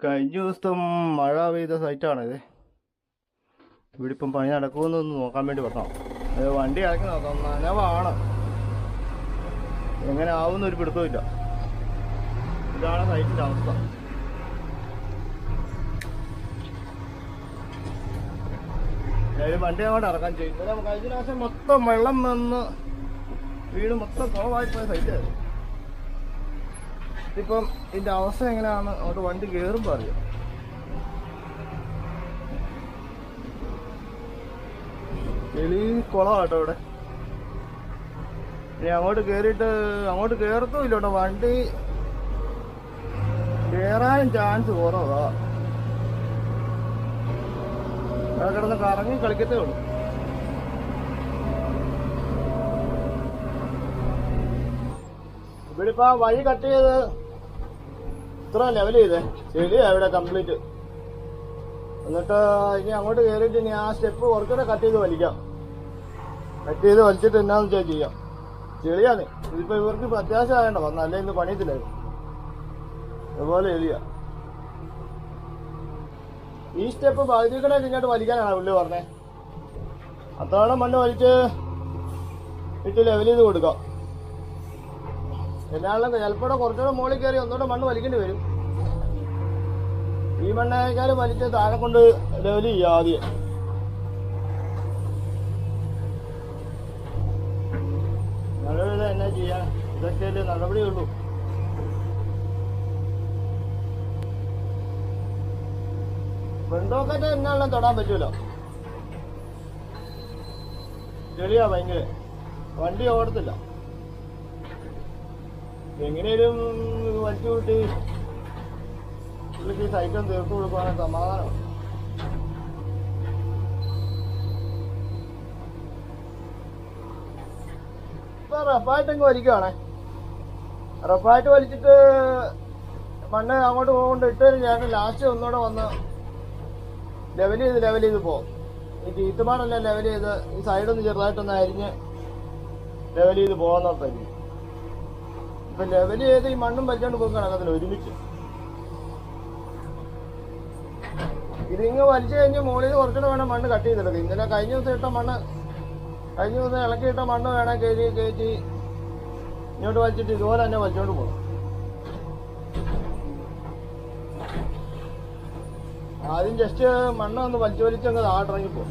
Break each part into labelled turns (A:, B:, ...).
A: കഴിഞ്ഞ ദിവസം മഴ പെയ്ത സൈറ്റാണിത്. ഇവിടെ ഇപ്പം പണി നടക്കുമെന്നൊന്ന് നോക്കാൻ വേണ്ടി വരണം. വണ്ടി ഇറക്കി നോക്കാം. നനവാണ്, എങ്ങനെ ആവുന്നൊരു പിടുത്തമില്ല. ഇതാണ് സൈറ്റിൻ്റെ അവസ്ഥ. വണ്ടി അങ്ങോട്ട് ഇറക്കാൻ ചെയ്യും. കഴിഞ്ഞ പ്രാവശ്യം മൊത്തം വെള്ളം വന്ന് വീട് മൊത്തം കുളമായിപ്പോയ സൈറ്റായിരുന്നു. ഇപ്പം ഇതിൻ്റെ അവസ്ഥ എങ്ങനെയാണ് അങ്ങോട്ട് വണ്ടി കയറുമ്പോൾ അറിയാം. ചെളി കുളമാട്ടോ ഇവിടെ. ഇനി അങ്ങോട്ട് കയറിയിട്ട് അങ്ങോട്ട് കയറത്തും ഇല്ല കേട്ടോ. വണ്ടി കയറാനും ചാൻസ് കുറവാ. അവിടെ കിടന്ന് കറങ്ങി കളിക്കത്തേ ഉള്ളൂ. ഇവിടെ ഇപ്പൊ വഴി കട്ട് ചെയ്ത് ഇത്ര ലെവൽ ചെയ്തേ. ശരിയാ ഇവിടെ കംപ്ലീറ്റ്. എന്നിട്ട് ഇനി അങ്ങോട്ട് കയറിയിട്ട് ഇനി ആ സ്റ്റെപ്പ് കുറച്ചുകൂടെ കട്ട് ചെയ്ത് വലിക്കാം. കട്ട് ചെയ്ത് വലിച്ചിട്ട് എന്നാന്ന് വെച്ചാൽ ചെയ്യാം. ചെളിയാണ് ഇതിപ്പോ. ഇവർക്ക് ഇപ്പൊ അത്യാവശ്യം ആയണ്ട വന്ന, അല്ലെ ഇന്ന് പണിയത്തില്ലായിരുന്നു. അതുപോലെ എലിയ ഈ സ്റ്റെപ്പ് പകുതിക്കടെ ഇങ്ങോട്ട് വലിക്കാനാണ് പുള്ളി പറഞ്ഞേ. അത്രോളം മണ്ണ് വലിച്ച് ഇട്ട് ലെവൽ ചെയ്ത് കൊടുക്കാം. എന്നാലും ചിലപ്പോൾ കുറച്ചുകൂടെ മുകളിൽ കയറി ഒന്നുകൂടെ മണ്ണ് വലിക്കേണ്ടി വരും. ഈ മണ്ണേക്കാൾ വലിച്ച് താഴെ കൊണ്ട് ലെവൽ ചെയ്യാം ആദ്യം. നടപടി എന്നാ ചെയ്യാൻ, ഇതൊക്കെയല്ലേ നടപടിയുള്ളൂ. ഫ്രണ്ടോക്കറ്റ് എന്നാലും തൊടാൻ പറ്റൂല. ചെളിയാ ഭയങ്കര. വണ്ടി ഓടത്തില്ല. എങ്ങനെയും വലിച്ചു കൂട്ടി പുള്ളിക്ക് സൈക്കിൾ തീർത്തു കൊടുക്കുവാണെങ്കിൽ സമാധാനമാണ്. ഇപ്പൊ റഫായിട്ടങ്ങ് വലിക്കുവാണേ. റഫായിട്ട് വലിച്ചിട്ട് മണ്ണ് അങ്ങോട്ട് പോകൊണ്ട് ഇട്ടതിന് ശേഷം ലാസ്റ്റ് ഒന്നുകൂടെ വന്ന് ലെവൽ ചെയ്ത് പോകും. ഈ ചീത്തുമാണെല്ലാം ലെവൽ ചെയ്ത് ഈ സൈഡൊന്ന് ചെറുതായിട്ടൊന്ന് അരിഞ്ഞ് ലെവൽ ചെയ്ത് പോകുന്നോർത്തായിരിക്കും. ഇപ്പൊ ലെവൽ ചെയ്ത് ഈ മണ്ണും വലിച്ചോണ്ട് പോയി കണക്കത്തില്ല ഒരുമിച്ച്. ഇതിങ്ങ് വലിച്ചു കഴിഞ്ഞ് മുകളിൽ നിന്ന് കുറച്ചുകൂടെ വേണം മണ്ണ് കട്ട് ചെയ്തെടുക്കും. ഇന്നലെ കഴിഞ്ഞ ദിവസം ഇളക്കിയിട്ട മണ്ണ് വേണം കയറ്റി ഇങ്ങോട്ട് വലിച്ചിട്ട് ഇതുപോലെ തന്നെ വലിച്ചോണ്ട് പോകും. ആദ്യം ജസ്റ്റ് മണ്ണ് ഒന്ന് വലിച്ചങ്ങ് താഴത്തിറങ്ങിപ്പോകും.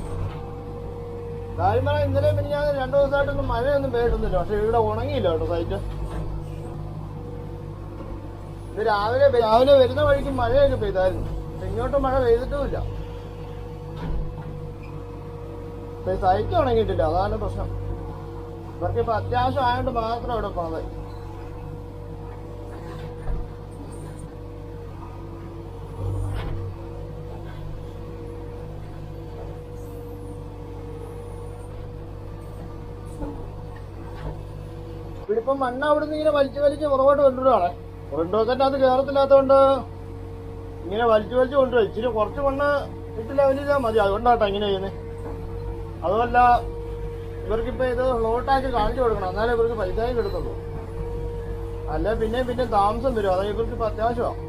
A: കാര്യം പറഞ്ഞാൽ ഇന്നലെ പിന്നെ ഞാൻ 2 ദിവസമായിട്ടൊന്നും മഴയൊന്നും പെയ്തിട്ടൊന്നുമില്ല. പക്ഷെ ഇവിടെ ഉണങ്ങിയില്ല കേട്ടോ സൈറ്റ്. ഇത് രാവിലെ വരുന്ന വഴിക്ക് മഴയൊക്കെ പെയ്തായിരുന്നു. ഇങ്ങോട്ട് മഴ പെയ്തിട്ടുമില്ല. സൈറ്റ് ഉണങ്ങിയിട്ടില്ല, അതാണ് പ്രശ്നം. ഇവർക്ക് ഇപ്പൊ അത്യാവശ്യം ആയതുകൊണ്ട് മാത്രം ഇവിടെ പോണത്. ഇവിടിപ്പം മണ്ണ് അവിടുന്ന് ഇങ്ങനെ വലിച്ച് പുറകോട്ട് കൊണ്ടുവരുവാണ്. ഫ്രണ്ടോക്കറ്റ് അത് കയറത്തില്ലാത്തതുകൊണ്ട് ഇങ്ങനെ വലിച്ചു കൊണ്ടുവരും. ഇച്ചിരി കുറച്ച് മണ്ണ് ഇട്ട് ലെവൽ ചെയ്താൽ മതി. അതുകൊണ്ടാട്ടോ ഇങ്ങനെ ചെയ്യുന്നത്. അതുമല്ല ഇവർക്കിപ്പോൾ ഇത് ഫ്ലോട്ടാക്കി കാണിച്ചു കൊടുക്കണം, എന്നാലേ ഇവർക്ക് പൈസയും കിടത്തുള്ളൂ. അല്ല പിന്നെ താമസം വരും. അതായത് ഇവർക്കിപ്പോൾ അത്യാവശ്യമാണ്.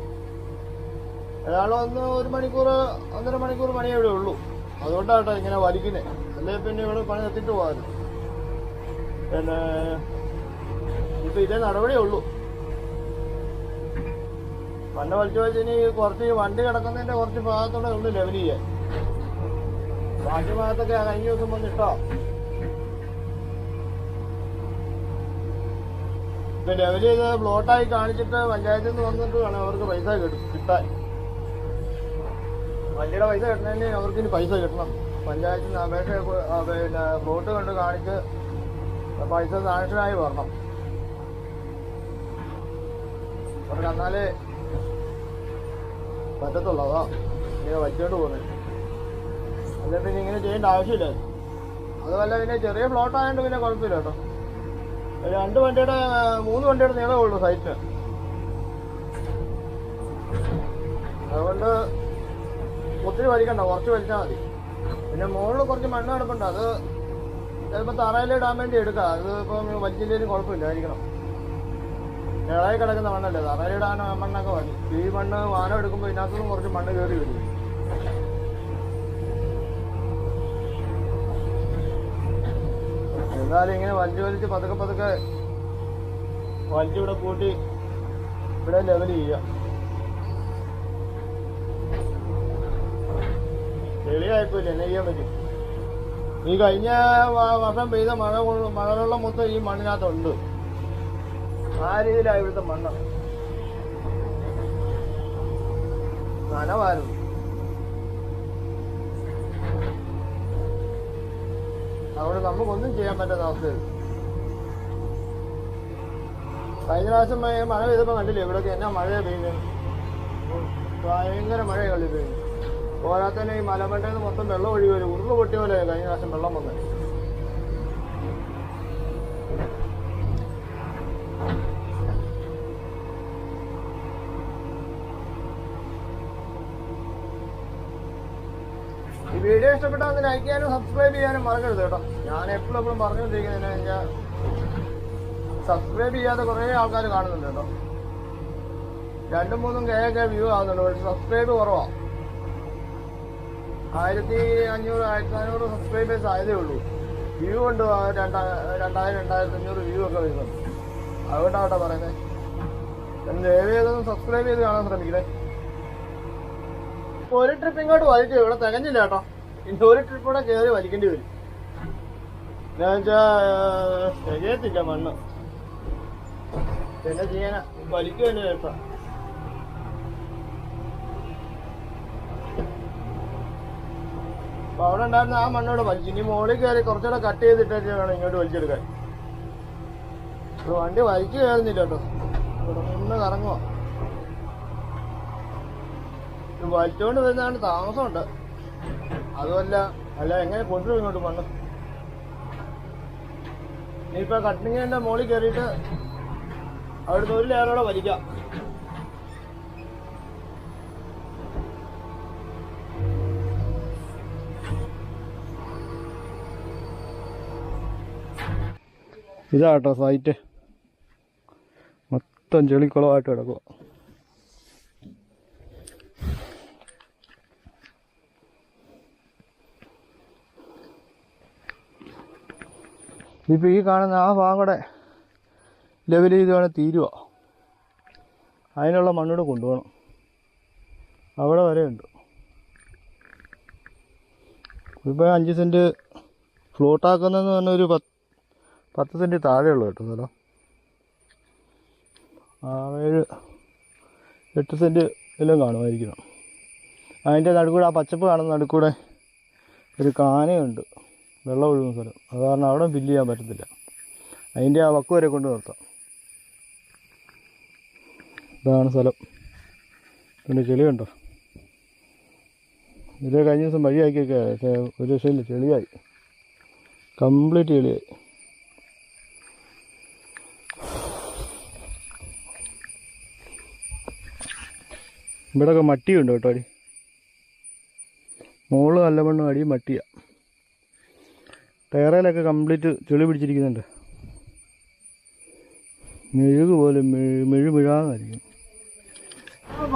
A: ഏതാളും 1 മണിക്കൂർ 1.5 മണിക്കൂർ പണിയേ ഇവിടെ ഉള്ളൂ. അതുകൊണ്ടാട്ടോ ഇങ്ങനെ വലിക്കുന്നത്. അല്ലെ പിന്നെ ഇവിടെ പണി നിർത്തിയിട്ട് പോകാറ്. പിന്നെ ഇപ്പം ഇതേ നടപടിയേ ഉള്ളൂ. മണ്ണ് വലിച്ചിനി കുറച്ച് വണ്ടി കിടക്കുന്നതിന്റെ കുറച്ച് ഭാഗത്തോടെ ഉള്ളു ലെവൽ ചെയ്യാൻ. ബാക്കി ഭാഗത്തൊക്കെ കഴിഞ്ഞ ദിവസം വന്നിട്ടോ. ഇപ്പൊ ലെവൽ ചെയ്ത് പ്ലോട്ടായി കാണിച്ചിട്ട് പഞ്ചായത്തിൽ നിന്ന് വന്നിട്ട് വേണം അവർക്ക് പൈസ കിട്ടാൻ. വണ്ടിയുടെ പൈസ കിട്ടണമെങ്കിൽ അവർക്ക് ഇനി പൈസ കിട്ടണം. പഞ്ചായത്തിൽ നിന്ന് അപേക്ഷ പിന്നെ പ്ലോട്ട് കണ്ട് കാണിച്ച് പൈസ സാങ്ഷനായി വരണം. അവർക്ക് എന്നാലേ പറ്റത്തുള്ളൂ. അതാ ഇങ്ങനെ വച്ചോണ്ട് പോകുന്നത്. അല്ലെ പിന്നെ ഇങ്ങനെ ചെയ്യേണ്ട ആവശ്യമില്ല. അതുമല്ല പിന്നെ ചെറിയ പ്ലോട്ട് ആയതുകൊണ്ട് പിന്നെ കുഴപ്പമില്ല കേട്ടോ. 3 വണ്ടിയുടെ നീളമേ ഉള്ളൂ സൈറ്റിന്. അതുകൊണ്ട് ഒത്തിരി വലിക്കണ്ട, കുറച്ച് വലിച്ചാൽ മതി. പിന്നെ മുകളിൽ കുറച്ച് മണ്ണ് കിടപ്പുണ്ട്. അത് ചിലപ്പോൾ തറയിലിടാൻ വേണ്ടി എടുക്കാം. അത് ഇപ്പം വലിച്ചില്ലേലും കുഴപ്പമില്ലായിരിക്കണം. ഇളകി കിടക്കുന്ന മണ്ണല്ലേ, തറയിടാൻ മണ്ണൊക്കെ മതി. ഈ മണ്ണ് വാനം എടുക്കുമ്പോൾ ഇതിനകത്തുനിന്ന് കുറച്ച് മണ്ണ് കയറി വരും. എന്നാലും ഇങ്ങനെ വലിച്ച് പതുക്കെ വലിച്ചിവിടെ കൂട്ടി ഇവിടെ ലെവൽ ചെയ്യാം. ചെളിയായിപ്പോയില്ല, എന്നെ ചെയ്യാൻ പറ്റും. ഈ കഴിഞ്ഞ വർഷം പെയ്ത മഴവെള്ളം മൊത്തം ഈ മണ്ണിനകത്തുണ്ട്. ആ രീതിയിലാണ് ഇവിടുത്തെ മണ്ണ്. നനവായിരുന്നു. അതുകൊണ്ട് നമുക്കൊന്നും ചെയ്യാൻ പറ്റാത്ത അവസ്ഥയിൽ. കഴിഞ്ഞ പ്രാവശ്യം മഴ പെയ്തപ്പോൾ കണ്ടില്ലേ ഇവിടെയൊക്കെ എന്നാ മഴയാണ് പെയ്യുന്നത്. ഭയങ്കര മഴയാണ് കളി പെയ്യുന്നത്. പോരാത്തന്നെ ഈ മലമണ്ടയിൽ നിന്ന് മൊത്തം വെള്ളം ഒഴുകി വരും. ഉരുള് പൊട്ടിയ പോലെ കഴിഞ്ഞ പ്രാവശ്യം വെള്ളം വന്നത്. ഈ വീഡിയോ ഇഷ്ടപ്പെട്ടാൽ ലൈക്ക് ചെയ്യാനും സബ്സ്ക്രൈബ് ചെയ്യാനും മറക്കരുത് കേട്ടോ. ഞാൻ എപ്പോഴും പറഞ്ഞുകൊണ്ടിരിക്കുന്നതിന് കഴിഞ്ഞാൽ സബ്സ്ക്രൈബ് ചെയ്യാതെ കുറേ ആൾക്കാർ കാണുന്നുണ്ട് കേട്ടോ. 2-3 കെ വ്യൂ ആവുന്നുണ്ട്, പക്ഷെ സബ്സ്ക്രൈബ് കുറവാണ്. 1500-1400 സബ്സ്ക്രൈബേഴ്സ് ആയതേ ഉള്ളൂ. വ്യൂ ഉണ്ട് 2000-2500 വ്യൂ ഒക്കെ വരുന്നുണ്ട്. അതുകൊണ്ടാവട്ടെ പറയുന്നത്. ദയവ് ചെയ്തൊന്ന് സബ്സ്ക്രൈബ് ചെയ്ത് കാണാൻ ശ്രമിക്കണേ. ഒരു ട്രിപ്പ് ഇങ്ങോട്ട് വലിച്ചു, ഇവിടെ തികഞ്ഞില്ല കേട്ടോ. ഇനി ഒരു ട്രിപ്പ് കൂടെ കയറി വലിക്കേണ്ടി വരും. എന്നുവെച്ചാൽ തികയത്തില്ല മണ്ണ്. പിന്നെ ചെയ്യാനാ, വലിക്കുമല്ലോ കേട്ടോ. അപ്പൊ അവിടെ ഉണ്ടായിരുന്ന ആ മണ്ണോട് വലിച്ചു. ഇനി മോളിൽ കയറി കുറച്ചുകൂടെ കട്ട് ചെയ്തിട്ട് വേണം ഇങ്ങോട്ട് വലിച്ചെടുക്കാൻ. വണ്ടി വലിച്ചു കയറുന്നില്ല കേട്ടോ. ഇവിടെ നിന്ന് കറങ്ങുക. വലിച്ചുകൊണ്ട് വരുന്നതാണ് താമസമുണ്ട്. അതുമല്ല എങ്ങനെ കൊണ്ടുവരും ഇങ്ങോട്ട് മണ്ണ്. ഇനിയിപ്പോ കട്ടിങ്ങിന്റെ മോളിൽ കയറിയിട്ട് അവിടുന്ന് ഒരു ലെയറോടെ വലിക്കാം. ഇതാട്ടോ സൈറ്റ്, മൊത്തം ചെളിക്കുളമായിട്ട് കിടക്കുക. ഇപ്പം ഈ കാണുന്ന ആ ഭാഗം കൂടെ ലെവൽ ചെയ്ത് വേണേൽ തീരുക. അതിനുള്ള മണ്ണൂടെ കൊണ്ടുപോകണം. അവിടെ വരെ ഉണ്ട്. ഇപ്പോൾ 5 സെൻറ്റ് ഫ്ലോട്ടാക്കുന്നതെന്ന് പറഞ്ഞാൽ ഒരു 10 സെൻറ്റ് താഴെയുള്ളൂ കേട്ടോ സ്ഥലം. 7-8 സെൻറ്റ് എല്ലാം കാണുമായിരിക്കണം. അതിൻ്റെ നടുക്കൂടെ, ആ പച്ചപ്പ് കാണുന്ന നടുക്കൂടെ ഒരു കാനയുണ്ട്, വെള്ളം ഒഴുകുന്ന സ്ഥലം. അത് കാരണം അവിടെ ഫില്ല് ചെയ്യാൻ പറ്റത്തില്ല. അതിൻ്റെ ആ വക്ക് വരെ കൊണ്ട് നിർത്താം. ഇതാണ് സ്ഥലം. പിന്നെ ചെളിയുണ്ടോ? ഇത് കഴിഞ്ഞ ദിവസം വഴിയാക്കിയൊക്കെ ഒരു രക്ഷയില്ല, ചെളിയായി, കംപ്ലീറ്റ് ചെളിയായി. ഇവിടെയൊക്കെ മട്ടിയുണ്ട് കേട്ടോ. അടി മുകളിൽ നല്ല മണ്ണും അടി മട്ടിയാണ്. ടയറയിലൊക്കെ കംപ്ലീറ്റ് ചെളി പിടിച്ചിരിക്കുന്നുണ്ട്. മെഴുക് പോലെ മെഴുമെഴാന്നായിരിക്കും.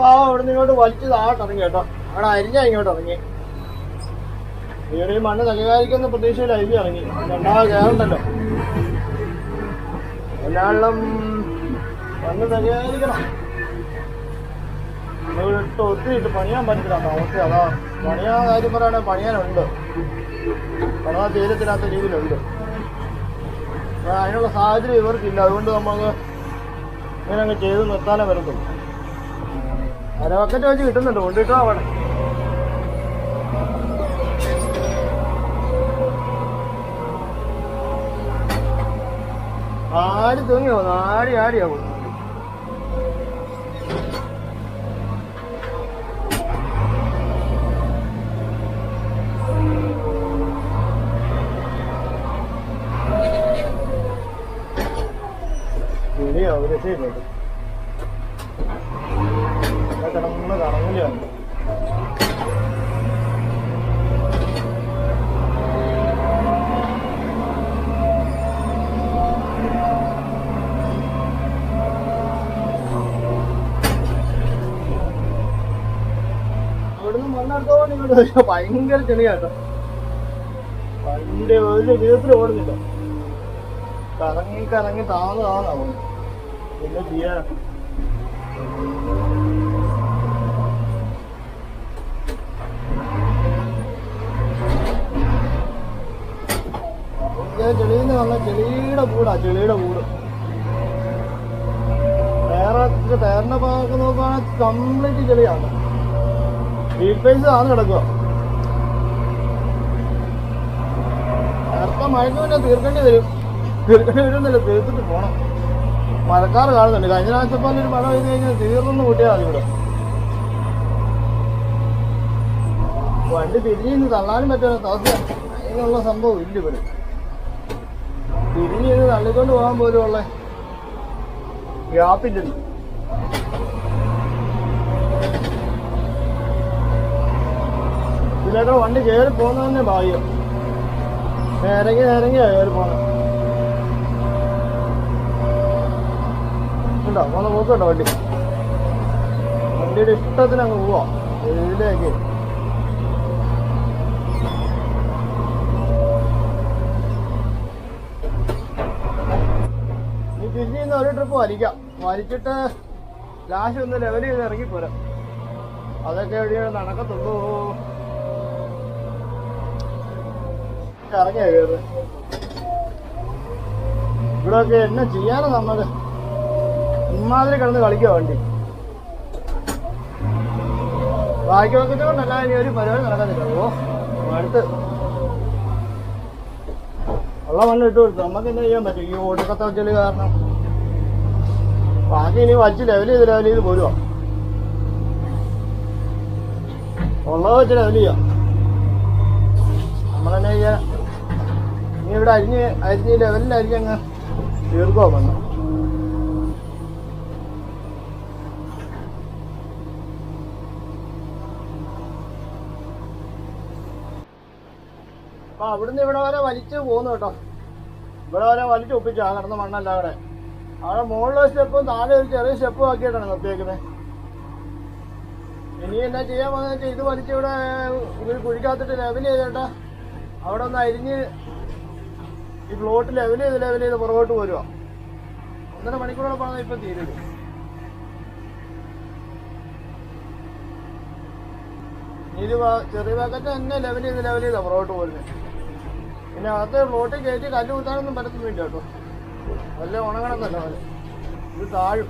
A: അവിടെ നിന്ന് ഇങ്ങോട്ട് വലിച്ച് താഴോട്ടിറങ്ങി കേട്ടോ. അവിടെ അരിഞ്ഞ ഇങ്ങോട്ട് ഇറങ്ങി. ഇവിടെ ഈ മണ്ണ് തകരാതിരിക്കുന്ന പ്രതീക്ഷയിൽ അരിഞ്ഞ് ഇറങ്ങി. രണ്ടാമത് കയറുണ്ടല്ലോ. എല്ലാവരും മണ്ണ് തകരാതിരിക്കണം. ഇവിടെ ഇട്ട് ഒത്തിരിട്ട് പണിയാൻ പറ്റില്ല അവസ്ഥ. അതാ പണിയാൻ കാര്യം പറയുകയാണെങ്കിൽ പണിയാനുണ്ട്. പണിയാൻ തീരത്തില്ലാത്ത രീതിയിലുണ്ട്. അതിനുള്ള സാഹചര്യം ഇവർക്കില്ല. അതുകൊണ്ട് നമുക്ക് ഇങ്ങനെ അങ്ങ് ചെയ്ത് നിർത്താനേ വരത്തുള്ളൂ. അരവക്കറ്റ് വെച്ച് കിട്ടുന്നുണ്ട്, കൊണ്ടിട്ടോ അവിടെ. ആടി തൂങ്ങി പോകുന്നു, ആടിയാവും. ഒരു രക്ഷയില്ലുണ്ട്. കിടന്ന് കറങ്ങിലാണ്. അവിടുന്ന് മണ്ണെടുത്തോണ്ട് ഇങ്ങോട്ട് വരിക. ഭയങ്കര ചെളിയാട്ടോ. വണ്ടി ഒരു വിധത്തിൽ ഓടുന്നില്ല. കറങ്ങി കറങ്ങി താന്നാവും. പിന്നെ ചെയ്യാൻ ചെളിന്ന് പറഞ്ഞ ചെളിയുടെ കൂട്. ടയറിന്റെ ഭാഗത്ത് നോക്കുകയാണെങ്കിൽ കംപ്ലീറ്റ് ചെളിയാണ്. വീൽ പേസ് ആണ് കിടക്കുക. നേരത്തെ മഴയ്ക്ക് പിന്നെ തീർക്കേണ്ടി വരുന്നില്ല, തീർത്തിട്ട് പോണം. മഴക്കാറ് കാണുന്നുണ്ട്. കഴിഞ്ഞ പ്രാവശ്യം പോലെ ഒരു മഴ പെയ്ത് കഴിഞ്ഞാൽ തീർന്നു കൂട്ടിയാൽ മതി. ഇവിടെ വണ്ടി തിരിഞ്ഞ് തള്ളാനും പറ്റുന്ന അവസ്ഥ. അതിനുള്ള സംഭവം ഇല്ല. ഇവിടെ തിരിഞ്ഞ് തള്ളിക്കൊണ്ട് പോകാൻ പോലും ഉള്ള ഗ്യാപ്പില്ലല്ലോ. ഇതിലൊക്കെ വണ്ടി കയറി പോകുന്ന തന്നെ ഭാഗ്യം. ഇറങ്ങിയാ കയറി പോണം. ഉണ്ടോ പോന്ന പോക്കട്ടോ വണ്ടിയുടെ ഇഷ്ടത്തിന് അങ്ങ് പോവാ ഇതിലേക്ക്. ഇനി തിരിഞ്ഞ് ഒരു ട്രിപ്പ് വലിച്ചിട്ട് ലാസ്റ്റ് ഒന്ന് ലെവൽ ചെയ്ത് ഇറങ്ങിപ്പോരാ. അതൊക്കെ എവിടെയാണ് നടക്കത്തുള്ളൂ. ഇറങ്ങിയാ കയറ്. ഇവിടെയൊക്കെ എന്നെ ചെയ്യാനോ നമ്മള് ഇമ്മാതിരി കിടന്ന് കളിക്കുക വണ്ടി. ബാക്കി നോക്കിയിട്ട് കൊണ്ടല്ല ഇനി ഒരു പരിപാടി നടക്കുന്നില്ല. അടുത്ത് ഉള്ള മണ്ണ് ഇട്ട് കൊടുത്തു. നമുക്ക് എന്താ ചെയ്യാൻ പറ്റും ഈ ഓടിക്കത്ത ചെളി കാരണം. ബാക്കി ഇനി വലിച്ച് ലെവൽ ചെയ്ത് പോരുവാ. ഉള്ളത് വെച്ച് ലെവൽ ചെയ്യാം. നമ്മളെന്നെ ചെയ്യാൻ ഇനി ഇവിടെ അരിഞ്ഞ് ലെവലിലരിഞ്ഞ് അങ്ങ് തീർക്കുവാ മണ്ണ്. അപ്പൊ അവിടുന്ന് ഇവിടെ വരെ വലിച്ച് പോകുന്നു കേട്ടോ. ഇവിടെ വരെ വലിച്ച് ഒപ്പിച്ചാ കിടന്ന മണ്ണല്ല. അവിടെ മുകളിലെ സ്റ്റെപ്പും താഴെ ഒരു ചെറിയ സ്റ്റെപ്പും ആക്കിയിട്ടാണ് നിർത്തിയേക്കുന്നത്. ഇനി എന്നാ ചെയ്യാൻ വന്നു വെച്ചാൽ ഇത് വലിച്ച് ഇവിടെ കുഴിക്കാത്തിട്ട് ലെവൽ ചെയ്തേട്ടാ. അവിടെ ഒന്ന് അരിഞ്ഞ് ഈ പ്ലോട്ട് ലെവൽ ചെയ്ത് പുറകോട്ട് പോരുക. 1.5 മണിക്കൂറോടെ പറഞ്ഞാൽ ഇപ്പം തീരും. ഇത് ചെറിയ പാക്കറ്റ് തന്നെ ലെവൽ ചെയ്താ പുറകോട്ട് പോരുന്നത്. പിന്നെ അകത്ത് പ്ലോട്ടിൽ കയറ്റി കല്ല് കുത്താനൊന്നും പറ്റത്തൊന്നുമില്ല കേട്ടോ. നല്ല ഉണങ്ങണമെന്നല്ല പോലെ ഇത് താഴും.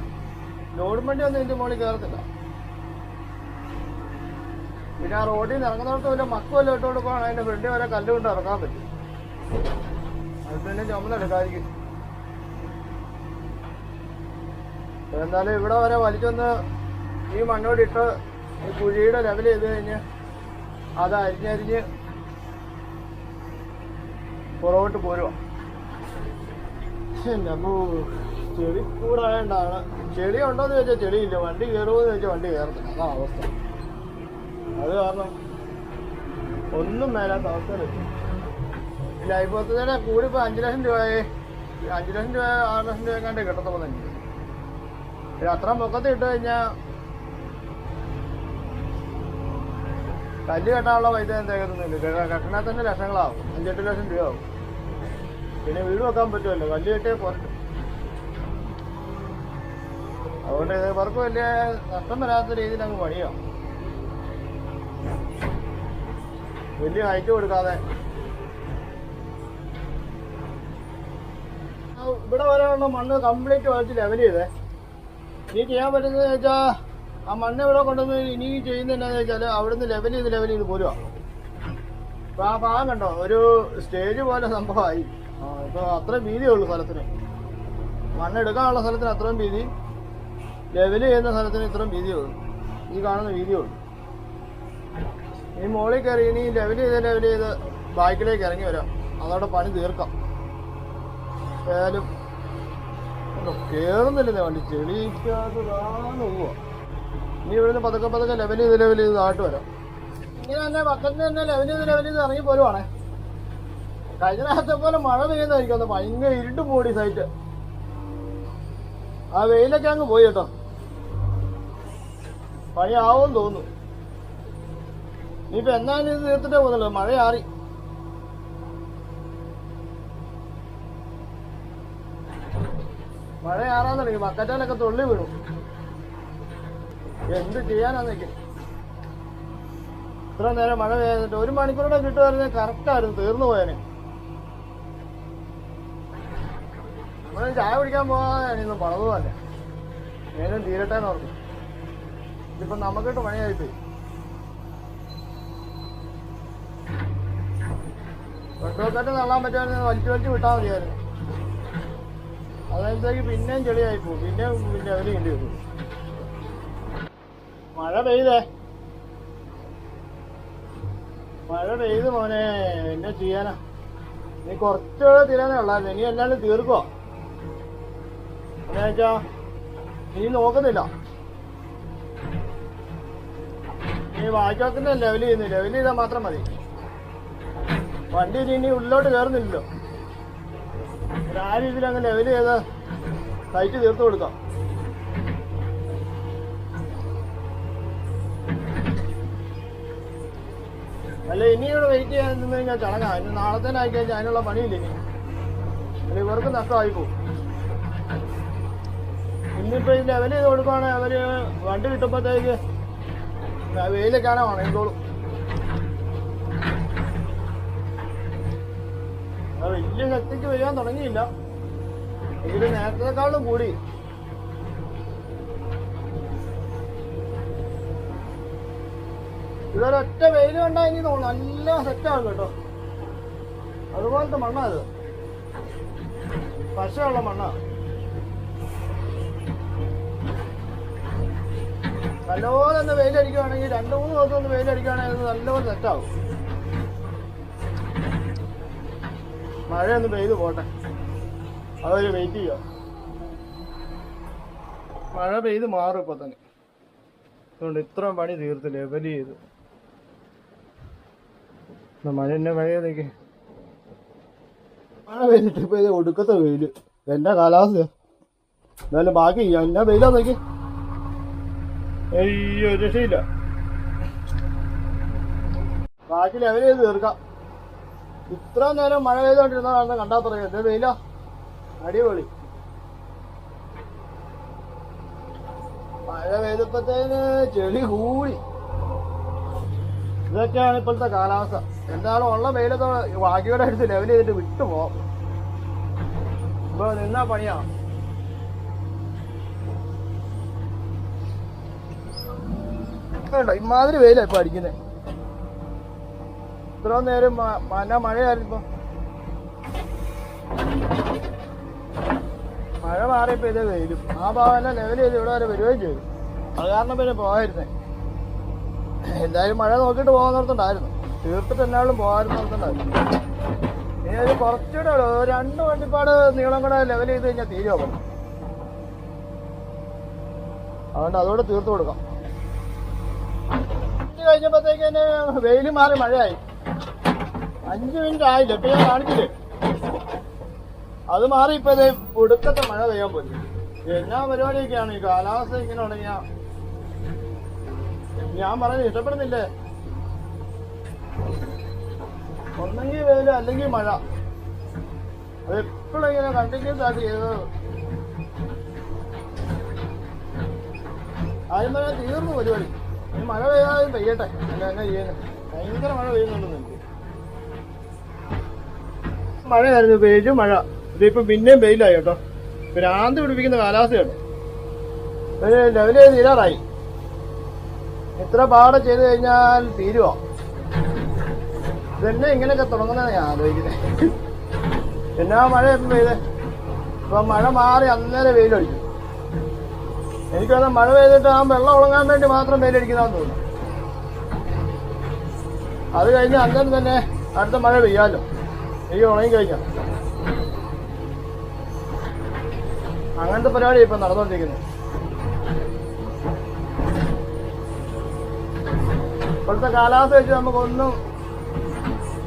A: ലോഡും വണ്ടി ഒന്നും ഇതിൻ്റെ മുകളിൽ കയറത്തില്ല. പിന്നെ ആ റോഡിൽ നിന്ന് ഇറങ്ങുന്നിടത്ത് വല്ല മക്കുമല്ലോ ഇട്ടുകൊണ്ട് പോകണം. അതിൻ്റെ ഫ്രണ്ടിൽ വരെ കല്ല് കൊണ്ട് ഇറക്കാൻ പറ്റും. അത് തന്നെ ചുമലെടുക്കാതിരിക്കും. എന്തായാലും ഇവിടെ വരെ വലിച്ചൊന്ന് ഈ മണ്ണോടിട്ട് ഈ കുഴിയുടെ ലെവൽ ചെയ്ത് കഴിഞ്ഞ് അത് അരിഞ്ഞ് പുറകോട്ട് പോരുക. അപ്പോൾ ചെളി കൂടായതുകൊണ്ടാണ്. ചെളി ഉണ്ടോയെന്ന് ചോദിച്ചാൽ ചെളിയില്ല. വണ്ടി കയറുമെന്ന് ചോദിച്ചാൽ വണ്ടി കയറത്തില്ല. അതാണ് അവസ്ഥ. അത് കാരണം ഒന്നും മേലാത്ത അവസ്ഥയിലെത്തി. ലൈഫ് പദ്ധതിയുടെ കൂടി ഇപ്പോൾ 5 ലക്ഷം രൂപയായി. 5 ലക്ഷം രൂപ 6 ലക്ഷം രൂപ കണ്ടേ കിട്ടത്തുള്ളൂ എനിക്ക്. പിന്നെ അത്ര പൊക്കത്തിൽ ഇട്ട് കഴിഞ്ഞാൽ കല്ല് കെട്ടാനുള്ള പൈസ തികയുന്നില്ല. കെട്ടണ തന്നെ ലക്ഷങ്ങളാവും. 5-8 ലക്ഷം രൂപയാവും. പിന്നെ വീട് വെക്കാൻ പറ്റുമല്ലോ. കല്ല് കെട്ടിയേ പുറത്ത്. അതുകൊണ്ട് ഇവർക്ക് വലിയ നഷ്ടം വരാത്ത രീതിയിൽ അങ്ങ് പണിയാം. വലിയ ഹൈറ്റ് കൊടുക്കാതെ ഇവിടെ വരെയുള്ള മണ്ണ് കംപ്ലീറ്റ് വലിച്ച് ലെവൽ ചെയ്തേ. ഇനി ചെയ്യാൻ പറ്റുന്നത് വെച്ചാൽ ആ മണ്ണ് ഇവിടെ കൊണ്ടുവന്ന് ഇനി ചെയ്യുന്നത് എന്താണെന്ന് വെച്ചാൽ അവിടുന്ന് ലെവൽ ചെയ്ത് പോരുക. അപ്പോൾ ആ ഭാഗം കണ്ടോ ഒരു സ്റ്റേജ് പോലെ സംഭവമായി. ഇപ്പോൾ അത്രയും വീതിയുള്ളൂ സ്ഥലത്തിന്. മണ്ണെടുക്കാനുള്ള സ്ഥലത്തിന് അത്രയും വീതി, ലെവൽ ചെയ്യുന്ന സ്ഥലത്തിന് ഇത്രയും വീതിയുള്ളൂ. ഈ കാണുന്ന വീതിയുള്ളൂ. ഈ മുകളിൽ കയറി ഇനി ലെവൽ ചെയ്ത് ബാക്കിലേക്ക് ഇറങ്ങി വരാം. അതോടെ പണി തീർക്കാം. ഏതായാലും കയറുന്നില്ലേ വണ്ടി, ചെളിക്കാത്തതാണ് പോവാ. ഇനി ഇവിടുന്ന് പതുക്കെ ലെവൽ ചെയ്ത് താഴ്ട്ട് വരാം. ഇങ്ങനെ തന്നെ പക്കത്തിന് തന്നെ ലെവൽ ചെയ്ത് ഇറങ്ങി പോരുവാണേ. കഴിഞ്ഞ നേരത്തെ പോലെ മഴ പെയ്യുന്നതായിരിക്കും. ഭയങ്കര ഇരുട്ട് മൂടി സൈറ്റ്. ആ വെയിലൊക്കെ അങ്ങ് പോയി കേട്ടോ. പണി ആവുമെന്ന് തോന്നുന്നു. ഇനിയിപ്പോ എന്നാലും ഇത് തീർത്തിട്ടേ പോകുന്നുള്ളൂ. മഴ ആറി. മഴ ആറാൻ തുടങ്ങി. ബക്കറ്റാലൊക്കെ തുള്ളി വീണു. എന്ത് ചെയ്യാനാന്നേക്ക്. ഇത്ര നേരം മഴ പെയ്തിട്ട് 1 മണിക്കൂറുടെ കിട്ടുമായിരുന്നു. കറക്റ്റായിരുന്നു, തീർന്നു പോയേനെ. നമ്മൾ ചായ കുടിക്കാൻ പോകാനൊന്നും പണതുമല്ല. നേരം തീരട്ടേന്ന് പറഞ്ഞു. ഇതിപ്പോ നമുക്കിട്ട് പണിയായിപ്പോയി. പെട്രോൾക്കാറ്റ് തള്ളാൻ പറ്റുമായിരുന്നു. വലിച്ചു വിട്ടാൽ മതിയായിരുന്നു. അതനുസരിച്ച് പിന്നെയും ചെളിയായി പോകും. പിന്നെയും ലെവല് കിണ്ടി വരും. മഴ പെയ്തേ. മഴ പെയ്ത് മോനെ, എന്നെ ചെയ്യാനാ. നീ കുറച്ചുകൂടെ തീരാനേ ഉള്ളായിരുന്നു. ഇനി എല്ലാവരും തീർക്കുവോ എന്നുവെച്ചാ നീ നോക്കുന്നില്ല. നീ വായിക്കാക്കുന്ന ലെവൽ ചെയ്യുന്നു. ലെവൽ ചെയ്താൽ മാത്രം മതി. വണ്ടി ഇനി ഉള്ളിലോട്ട് കയറുന്നില്ലല്ലോ. ആ രീതിയിൽ അങ്ങ് ലെവൽ ചെയ്ത് സൈറ്റ് തീർത്ത് കൊടുക്കാം. അല്ല ഇനി ഇവിടെ വെയിറ്റ് ചെയ്യാൻ നിന്ന് കഴിഞ്ഞാൽ ചടങ്ങാ. ഇനി നാളത്തേനെ ആയിക്കഴിഞ്ഞാൽ അതിനുള്ള പണിയില്ല. ഇനി ഇവർക്ക് നഷ്ടമായി പോകും. ഇന്നിപ്പോ ഈ ലെവൽ ചെയ്ത് കൊടുക്കുവാണെങ്കിൽ അവര് വണ്ടി കിട്ടുമ്പോഴത്തേക്ക് വെയിലൊക്കെയാണോ ഉണങ്ങിക്കോളും. വലിയ ശക്തിക്ക് വരാൻ തുടങ്ങിയില്ല. എങ്കിലും നേരത്തെക്കാളും കൂടി. ഇതൊരൊറ്റ വെയിൽ കണ്ടാൽ ഇനി തോന്നും നല്ല സെറ്റാകും കേട്ടോ. അതുപോലത്തെ മണ്ണാ ഇത്. പശയുള്ള മണ്ണാ. നല്ലപോലെ ഒന്ന് വെയിലടിക്കുകയാണെങ്കിൽ 2-3 ദിവസം ഒന്ന് വെയിലടിക്കുകയാണെങ്കിൽ അത് നല്ലപോലെ സെറ്റാകും. മഴയൊന്ന് പെയ്ത് പോട്ടെ, അതൊരു വെയിറ്റ് ചെയ്യാം. മഴ പെയ്ത് മാറും ഇപ്പൊ തന്നെ. അതുകൊണ്ട് ഇത്രയും പണി തീർത്ത് ലെവൽ ചെയ്ത്. മഴ എന്നെ മഴയതേക്ക് മഴ പെയ്തിട്ട് ഇപ്പൊ ഇത് ഒടുക്കത്തെ വെയില്. എന്റെ കാലാവസ്ഥ എന്നാലും ബാക്കി എന്നാ വെയിലാ നോക്കി. അയ്യോ രക്ഷയില്ല. ബാക്കി ലെവൽ ചെയ്ത് തീർക്കാം. ഇത്ര നേരം മഴ പെയ്തോണ്ടിരുന്ന കണ്ടാ പറയാം എന്റെ വെയിലാ. അടിപൊളി. മഴ പെയ്തപ്പോഴത്തേന് ചെളി കൂടി. ഇതൊക്കെയാണ് ഇപ്പോഴത്തെ കാലാവസ്ഥ. എന്തായാലും ഉള്ള വെയിലൊക്കെ ബാക്കിയോടെ എടുത്ത് ലെവൽ ചെയ്തിട്ട് വിട്ടുപോകാം. ഇപ്പൊ നിന്നാ പണിയാ. ഇമാതിരി വെയിലാ ഇപ്പൊ അടിക്കുന്നത്. ഇത്ര നേരം മഴയായിരുന്നു. ഇപ്പൊ മഴ മാറിയപ്പോ ഇതേ വെയിലും. ആ ഭാഗമെല്ലാം ലെവൽ ചെയ്ത് ഇവിടെ വരെ വരികയും ചെയ്തു. അത് കാരണം പിന്നെ പോകായിരുന്നേ. എന്തായാലും മഴ നോക്കിയിട്ട് പോകാൻ നിർത്തണ്ടായിരുന്നു. തീർത്തിട്ട് എന്നാളും പോകാൻ നിർത്തണ്ടായിരുന്നു. ഇനി ഒരു കുറച്ചുകൂടെ 2 വണ്ടിപ്പാട് നീളം കൂടെ ലെവൽ ചെയ്ത് കഴിഞ്ഞാൽ തീരുമോ. അതുകൊണ്ട് അതോടെ തീർത്ത് കൊടുക്കാം. കഴിഞ്ഞപ്പോഴത്തേക്ക് തന്നെ വെയിൽ മാറി മഴയായി. 5 മിനിറ്റ് ആയില്ല. ഇപ്പൊ ഞാൻ കാണിച്ചില്ലേ, അത് മാറി ഇപ്പൊ ഇത് ഒടുക്കത്തെ മഴ പെയ്യാൻ പോലും. എന്നാ പരിപാടിയൊക്കെയാണ് ഈ കാലാവസ്ഥ ഇങ്ങനെ തുടങ്ങിയ. ഞാൻ പറഞ്ഞത് ഇഷ്ടപ്പെടുന്നില്ലേ. ഒന്നെങ്കിൽ വെയില് അല്ലെങ്കിൽ മഴ. അത് എപ്പോഴും ഇങ്ങനെ കണ്ടിന്യൂസ് ആയിട്ട് ചെയ്തത്. ആദ്യം തന്നെ തീർന്നു പരിപാടി. ഇനി മഴ പെയ്യാതെ പെയ്യട്ടെ. അല്ല എന്നാ ചെയ്യുന്നത്. ഭയങ്കര മഴ പെയ്യുന്നുണ്ടെന്ന് എനിക്ക്. മഴയായിരുന്നു, പെയ്തു മഴ. ഇതിപ്പോ പിന്നെയും വെയിലായി കേട്ടോ. പിന്നെ ആന്തി പിടിപ്പിക്കുന്ന കാലാവസ്ഥ കേട്ടോ. ലെവൽ ചെയ്ത് തീരാറായി. ഇത്ര പാടെ ചെയ്ത് കഴിഞ്ഞാൽ തീരുവോ. ഇതെന്നെ ഇങ്ങനെയൊക്കെ തുടങ്ങുന്നതാണ് ഞാൻ ആലോചിക്കുന്നത്. എന്നാ മഴ എപ്പം പെയ്തേ. ഇപ്പൊ മഴ മാറി അന്നേരം വെയിലടിക്കും. എനിക്കത് മഴ പെയ്തിട്ട് ആ വെള്ളം ഉണങ്ങാൻ വേണ്ടി മാത്രം വെയിലടിക്കുന്നതാന്ന് തോന്നുന്നു. അത് കഴിഞ്ഞ് അന്നേരം തന്നെ അടുത്ത മഴ പെയ്യാമല്ലോ. എനിക്ക് ഉണങ്ങി കഴിഞ്ഞാൽ. അങ്ങനത്തെ പരിപാടി ഇപ്പൊ നടന്നുകൊണ്ടിരിക്കുന്നത്. ഇപ്പോഴത്തെ കാലാവസ്ഥ വെച്ച് നമുക്കൊന്നും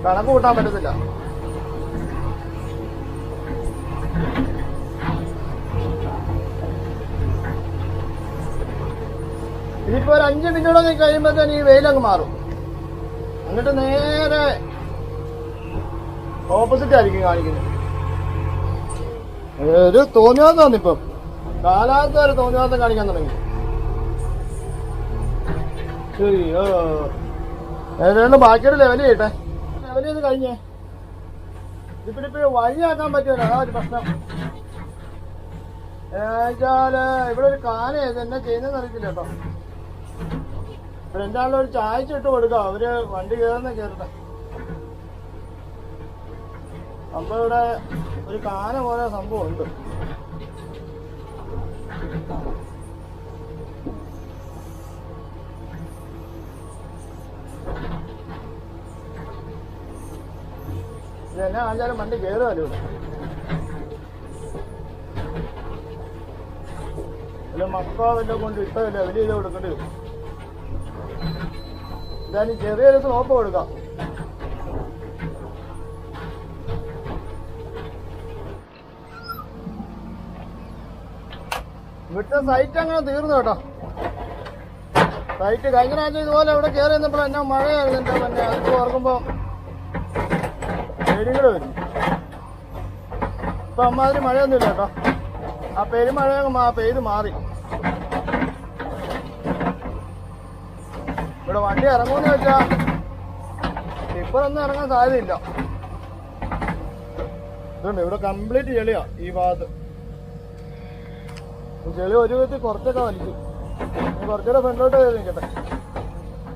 A: കണക്ക് കൂട്ടാൻ പറ്റത്തില്ല. ഇനിയിപ്പോ ഒരു 5 മിനിറ്റോടെ കഴിയുമ്പോഴത്തേന് ഈ വെയിലങ്ങ് മാറും. എന്നിട്ട് നേരെ ഓപ്പോസിറ്റ് ആയിരിക്കും കാണിക്കുന്നത്. ഒരു തോന്നിയാത്തതാണ് ഇപ്പം, കാലാവസ്ഥ വരെ തോന്നിയാത്ത കാണിക്കാൻ തുടങ്ങി. ശരിയോ, ഏതാണ്ട് ബാക്കിയുടെ ലെവൽ ചെയ്യട്ടെ. ലെവൽ ചെയ്ത് കഴിഞ്ഞേ ഇപ്പിടിപ്പോ വഴിയാക്കാൻ പറ്റുമല്ലോ, അതാ ഒരു പ്രശ്നം. എന്നുവെച്ചാല് ഇവിടെ ഒരു കാന എന്നാ ചെയ്യുന്നതെന്ന് അറിയത്തില്ല കേട്ടോ. ഇവിടെ എന്താണല്ലോ ഒരു ചായച്ച ഇട്ട് കൊടുക്കാം, അവര് വണ്ടി കയറുന്ന കയറട്ടെ. അപ്പൊ ഇവിടെ ഒരു കാന പോലെ സംഭവം ഉണ്ട്. ഇതെന്നാ ആചാരം വണ്ടി കയറുമല്ലോ ഇവിടെ. മക്ക വല്ലതും കൊണ്ട് ഇട്ടതല്ലേ വലിയ ഇത് കൊടുക്കേണ്ടി വരും. ഇതായാലും ചെറിയൊരു സ്ലോപ്പ് കൊടുക്കാം. വിട്ട സൈറ്റ് അങ്ങനെ തീർന്നു കേട്ടോ. സൈറ്റ് കഴിഞ്ഞ പ്രാവശ്യം ഇതുപോലെ ഇവിടെ കയറി നിന്നപ്പോൾ എന്നാ മഴയായിരുന്നു എൻ്റെ തന്നെ. അതിൽ ഓർക്കുമ്പോ പേടികൾ വരും. ഇപ്പൊ അമ്മാതിരി മഴയൊന്നുമില്ല കേട്ടോ. ആ പെരുമഴ പെയ്ത് മാറി. ഇവിടെ വണ്ടി ഇറങ്ങുമെന്ന് വെച്ചാ ടിപ്പറൊന്നും ഇറങ്ങാൻ സാധ്യതയില്ല. ഇതുണ്ട് ഇവിടെ കംപ്ലീറ്റ് ചെളിയാ ഈ ഭാഗത്ത്. ചെളി ഒരു വിധത്തിൽ കുറച്ചൊക്കെ വലിച്ചു. കുറച്ചുകൂടെ ഫ്രണ്ടിലോട്ട് കയറി നിൽക്കട്ടെ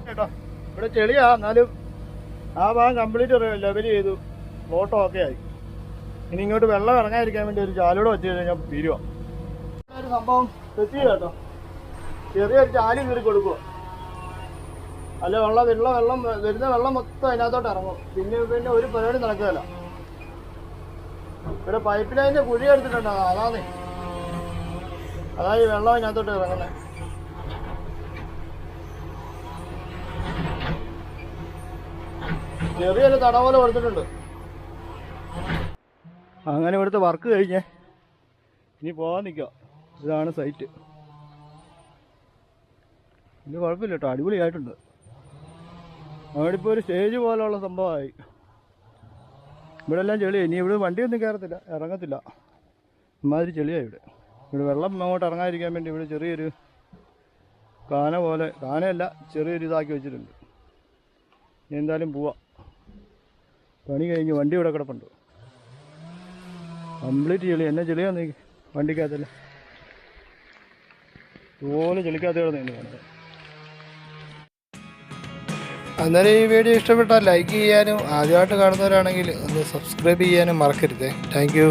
A: കേട്ടോ. ഇവിടെ ചെളിയാ, എന്നാലും ആ ഭാഗം കംപ്ലീറ്റ് ലെവൽ ചെയ്തു, ഫ്ലോട്ടോ ഒക്കെ ആയി. ഇനി ഇങ്ങോട്ട് വെള്ളം ഇറങ്ങാതിരിക്കാൻ വേണ്ടി ഒരു ചാലൂടെ വെച്ച് കഴിഞ്ഞാൽ തീരുവാ. ഒരു സംഭവം സെറ്റ് ചെയ്ത കേട്ടോ. ചെറിയൊരു ചാലി കയറി കൊടുക്കുക, അല്ല വെള്ളം വരുന്ന വെള്ളം മൊത്തം അതിനകത്തോട്ട് ഇറങ്ങും. പിന്നെ ഒരു പരിപാടി നടക്കുകയല്ല. ഇവിടെ പൈപ്പ് ലൈനിന്റെ കുഴി എടുത്തിട്ടുണ്ടോ, അതാ ഈ വെള്ളം അതിനകത്തോട്ട് ഇറങ്ങുന്നത്. ചെറിയൊരു തട പോലെ കൊടുത്തിട്ടുണ്ട്. അങ്ങനെ ഇവിടുത്തെ വർക്ക് കഴിഞ്ഞേ ഇനി പോകാൻ നിൽക്കുക. ഇതാണ് സൈറ്റ്. ഇത് കുഴപ്പമില്ല കേട്ടോ, അടിപൊളിയായിട്ടുണ്ട്. അവിടെ ഇപ്പോൾ ഒരു സ്റ്റേജ് പോലെയുള്ള സംഭവമായി. ഇവിടെ എല്ലാം ചെളിയായി. ഇനി ഇവിടെ വണ്ടിയൊന്നും കയറത്തില്ല, ഇറങ്ങത്തില്ല. ഇമാതിരി ചെളിയായി ഇവിടെ. ഇവിടെ വെള്ളം അങ്ങോട്ട് ഇറങ്ങാതിരിക്കാൻ വേണ്ടി ഇവിടെ ചെറിയൊരു കാന പോലെ, കാനയല്ല ചെറിയൊരു ഇതാക്കി വെച്ചിട്ടുണ്ട്. ഇനി എന്തായാലും പോവാം. പണി കഴിഞ്ഞ് വണ്ടി ഇവിടെ കിടപ്പുണ്ട്. കംപ്ലീറ്റ് ചെളി. എന്നെ ചെളിയാന്ന് വണ്ടിക്കകത്തല്ല, ഇതുപോലെ ചെളിക്കകത്ത് കിടന്നു കണ്ടത്.
B: അന്നേരം ഈ വീഡിയോ ഇഷ്ടപ്പെട്ടാൽ ലൈക്ക് ചെയ്യാനും ആദ്യമായിട്ട് കാണുന്നവരാണെങ്കിൽ ഒന്ന് സബ്സ്ക്രൈബ് ചെയ്യാനും മറക്കരുതേ. Thank you.